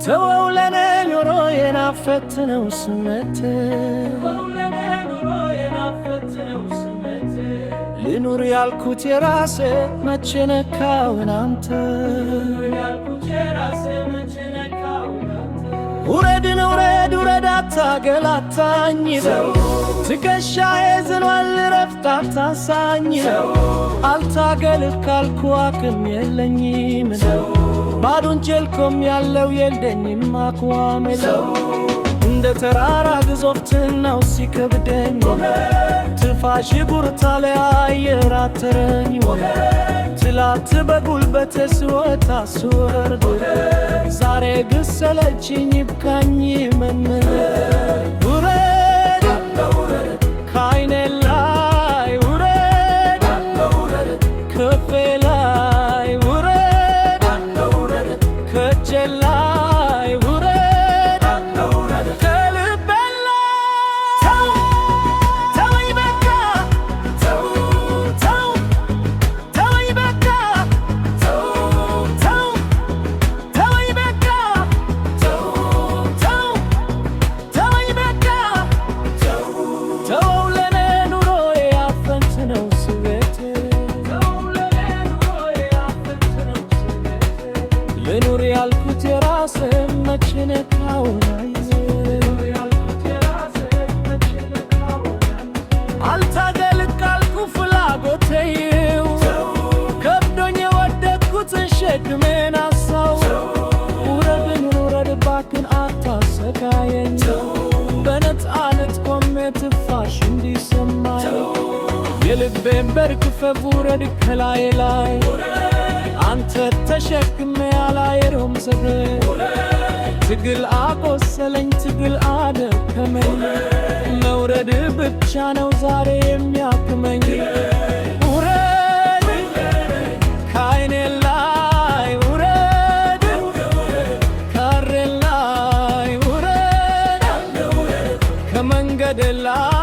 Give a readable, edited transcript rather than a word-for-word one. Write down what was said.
ተወው ለኔ ኑሮዬን አፈትነው ስሜት ልኑር ያልኩት የራሴ መቼ ነካውን አንተ ውረድን ውረድ ውረድ አታገላታኝ ትከሻዬ ዝሏል ረፍት አታንሳኝ አልታገልህ ካልኩ አቅም የለኝም ባዶን ጀልኮም ያለው የለኝም አቋም እንደ ተራራ ግዞፍትናው ሲከብደኝ ትፋሽ ጉርታ ላይ አየር አተረኝ ትላት በጉልበቴ ስወጣ ስወርድ ዛሬ ግሰለችኝ ይብቃኝ መመለስ ውረድ ከዓይኔ ላይ ውረድ ከፌ ላይ ውረድ ከእጄ ላይ ውረድ ከልቤ ላይ ተወኝ በቃ ተወኝ በቃ ተወኝ በቃ ተወኝ በቃ ተወው ለኔ ኑሮዬ አፈትነው ስሜቴ ልኑር ያልኩት የራሴ መቼ ነካውን አልታገልህ ካልኩ ፍላጎቴው ከብዶኝ የወደድኩትን ሸክሜን አሳው ውረድን ውረድ እባክን አታሰቃየኝ በነፃነት ቆሜ ትፋሽ እንዲሰማኝ የልቤን በር ክፈፍ ውረድ ከላዬ ላይ አንተ ተሸክሜ አላየረውም ሰገድ ትግል አቆሰለኝ ትግል አደከመኝ መውረድ ብቻ ነው ዛሬ የሚያክመኝ ውረድ ከዓይኔ ላይ ውረድ ከሬ ላይ ውረድ ከመንገድ ላይ